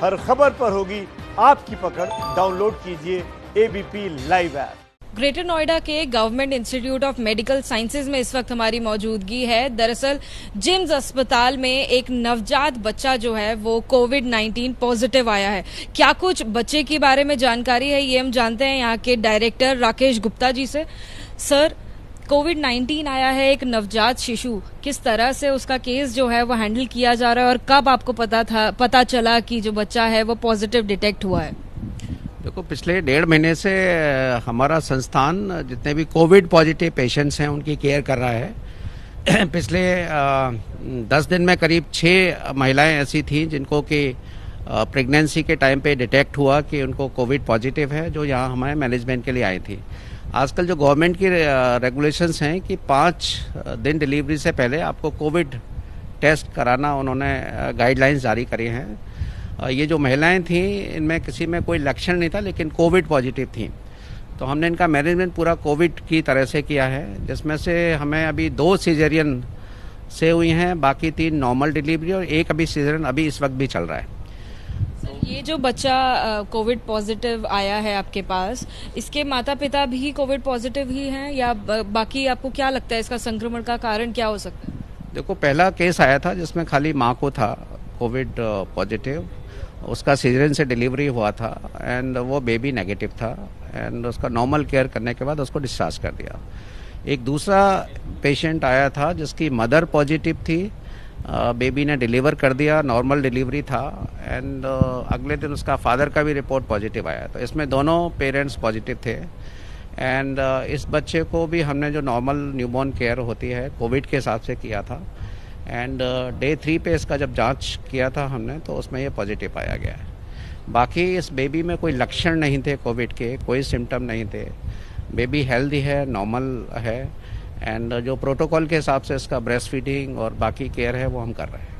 हर खबर पर होगी आपकी पकड़। डाउनलोड कीजिए ABP live app. Greater Noida के Government Institute of Medical Sciences में इस वक्त हमारी मौजूदगी है। दरअसल जिम्स अस्पताल में एक नवजात बच्चा जो है वो कोविड-19 पॉजिटिव आया है। क्या कुछ बच्चे के बारे में जानकारी है, ये हम जानते हैं यहाँ के डायरेक्टर राकेश गुप्ता जी से। सर, कोविड-19 आया है, एक नवजात शिशु, किस तरह से उसका केस जो है वो हैंडल किया जा रहा है और कब आपको पता चला कि जो बच्चा है वो पॉजिटिव डिटेक्ट हुआ है? देखो, पिछले 1.5 महीने से हमारा संस्थान जितने भी कोविड पॉजिटिव पेशेंट्स हैं उनकी केयर कर रहा है। पिछले 10 दिन में करीब 6 महिलाएं ऐसी थीं जिनको कि प्रेगनेंसी के टाइम पे डिटेक्ट हुआ कि उनको कोविड पॉजिटिव है, जो यहाँ हमारे मैनेजमेंट के लिए आई थी। आजकल जो गवर्नमेंट की रेगुलेशंस हैं कि 5 दिन डिलीवरी से पहले आपको कोविड टेस्ट कराना, उन्होंने गाइडलाइंस जारी करी हैं। ये जो महिलाएं थीं इनमें किसी में कोई लक्षण नहीं था लेकिन कोविड पॉजिटिव थीं, तो हमने इनका मैनेजमेंट पूरा कोविड की तरह से किया है, जिसमें से हमें अभी 2 सीजरियन से हुई हैं, बाकी 3 नॉर्मल डिलीवरी और 1 अभी सीजरियन अभी इस वक्त भी चल रहा है। ये जो बच्चा कोविड पॉजिटिव आया है आपके पास, इसके माता पिता भी कोविड पॉजिटिव ही हैं या बाकी आपको क्या लगता है इसका संक्रमण का कारण क्या हो सकता है? देखो, पहला केस आया था जिसमें खाली माँ को था कोविड पॉजिटिव, उसका सीजरियन से डिलीवरी हुआ था एंड वो बेबी नेगेटिव था एंड उसका नॉर्मल केयर करने के बाद उसको डिस्चार्ज कर दिया। एक दूसरा पेशेंट आया था जिसकी मदर पॉजिटिव थी, बेबी ने डिलीवर कर दिया, नॉर्मल डिलीवरी था एंड अगले दिन उसका फादर का भी रिपोर्ट पॉजिटिव आया। तो इसमें दोनों पेरेंट्स पॉजिटिव थे एंड इस बच्चे को भी हमने जो नॉर्मल न्यूबॉर्न केयर होती है कोविड के हिसाब से किया था एंड डे 3 पे इसका जब जांच किया था हमने तो उसमें ये पॉजिटिव पाया गया है। बाकी इस बेबी में कोई लक्षण नहीं थे कोविड के, कोई सिम्टम नहीं थे, बेबी हेल्दी है, नॉर्मल है एंड जो प्रोटोकॉल के हिसाब से इसका ब्रेस्ट फीडिंग और बाकी केयर है वो हम कर रहे हैं।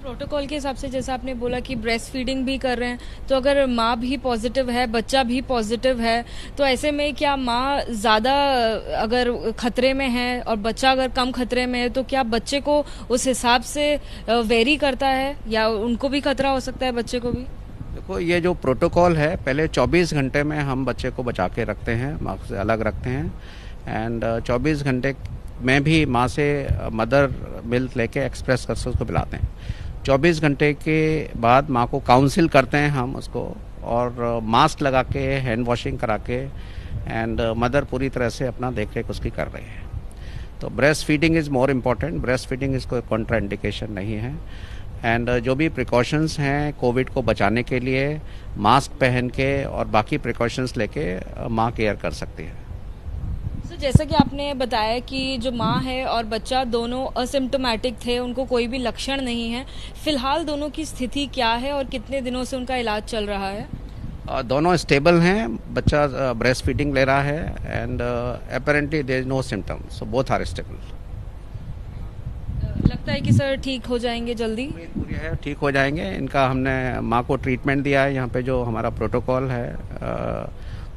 प्रोटोकॉल के हिसाब से जैसा आपने बोला कि ब्रेस्ट फीडिंग भी कर रहे हैं, तो अगर माँ भी पॉजिटिव है, बच्चा भी पॉजिटिव है, तो ऐसे में क्या माँ ज़्यादा अगर खतरे में है और बच्चा अगर कम खतरे में है तो क्या बच्चे को उस हिसाब से वेरी करता है या उनको भी खतरा हो सकता है, बच्चे को भी? देखो, ये जो प्रोटोकॉल है पहले 24 घंटे में हम बच्चे को बचा के रखते हैं, माँ से अलग रखते हैं एंड 24 घंटे में भी माँ से मदर मिल्क लेके एक्सप्रेस कर से उसको पिलाते हैं। 24 घंटे के बाद माँ को काउंसिल करते हैं हम उसको और मास्क लगा के, हैंड वॉशिंग करा के एंड मदर पूरी तरह से अपना देख रेख उसकी कर रही है। तो breast feeding is more important, breast feeding इसको कॉन्ट्रा इंडिकेशन नहीं है एंड जो भी प्रिकॉशंस हैं कोविड को बचाने के लिए, मास्क पहन के और बाकी प्रिकॉशंस लेके माँ केयर कर सकती है। जैसा कि आपने बताया कि जो माँ है और बच्चा दोनों असिम्टोमेटिक थे, उनको कोई भी लक्षण नहीं है, फिलहाल दोनों की स्थिति क्या है और कितने दिनों से उनका इलाज चल रहा है? दोनों स्टेबल हैं, बच्चा ब्रेस्ट फीडिंग ले रहा है and apparently there is no symptoms, so both are stable. लगता है कि सर ठीक हो जाएंगे जल्दी? पूरी है, ठीक हो जाएंगे। इनका हमने माँ को ट्रीटमेंट दिया है यहाँ पे, जो हमारा प्रोटोकॉल है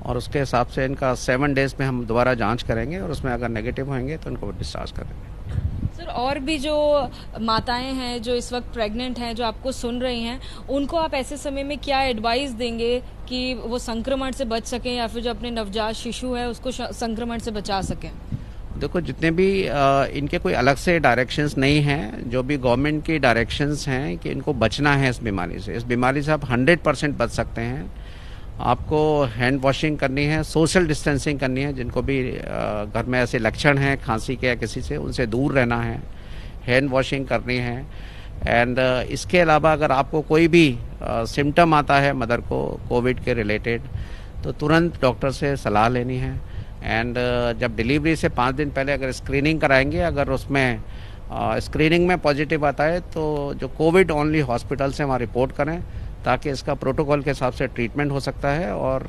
और उसके हिसाब से इनका 7 डेज में हम दोबारा जांच करेंगे और उसमें अगर नेगेटिव होंगे तो इनको डिस्चार्ज करेंगे। सर, और भी जो माताएं हैं जो इस वक्त प्रेग्नेंट हैं, जो आपको सुन रही हैं, उनको आप ऐसे समय में क्या एडवाइस देंगे कि वो संक्रमण से बच सकें या फिर जो अपने नवजात शिशु है उसको संक्रमण से बचा सकें? देखो, जितने भी इनके कोई अलग से डायरेक्शंस नहीं हैं, जो भी गवर्नमेंट की डायरेक्शंस हैं कि इनको बचना है इस बीमारी से। इस बीमारी से आप 100% बच सकते हैं। आपको हैंड वॉशिंग करनी है, सोशल डिस्टेंसिंग करनी है, जिनको भी घर में ऐसे लक्षण हैं खांसी के या किसी से, उनसे दूर रहना है, हैंड वॉशिंग करनी है एंड इसके अलावा अगर आपको कोई भी सिम्टम आता है मदर को कोविड के रिलेटेड तो तुरंत डॉक्टर से सलाह लेनी है एंड जब डिलीवरी से 5 दिन पहले अगर स्क्रीनिंग कराएंगे, अगर उसमें स्क्रीनिंग में पॉजिटिव आता है तो जो कोविड ओनली हॉस्पिटल से वहाँ रिपोर्ट करें, ताकि इसका प्रोटोकॉल के हिसाब से ट्रीटमेंट हो सकता है और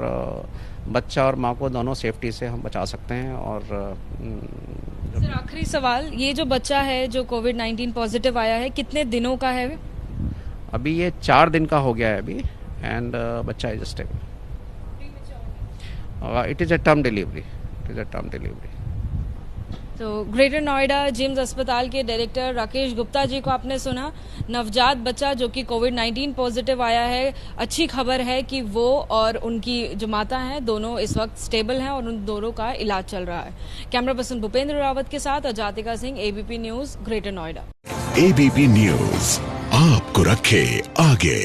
बच्चा और माँ को दोनों सेफ्टी से हम बचा सकते हैं। और सर, आखिरी सवाल, ये जो बच्चा है जो कोविड-19 पॉजिटिव आया है, कितने दिनों का है? अभी ये 4 दिन का हो गया है अभी एंड बच्चा is stable. It is a term delivery, तो ग्रेटर नोएडा जिम्स अस्पताल के डायरेक्टर राकेश गुप्ता जी को आपने सुना। नवजात बच्चा जो कि कोविड-19 पॉजिटिव आया है, अच्छी खबर है कि वो और उनकी जो माता हैं दोनों इस वक्त स्टेबल हैं और उन दोनों का इलाज चल रहा है। कैमरा पर्सन भूपेंद्र रावत के साथ Ajatika Singh, ABP news, greater Noida. ABP news आपको रखे आगे।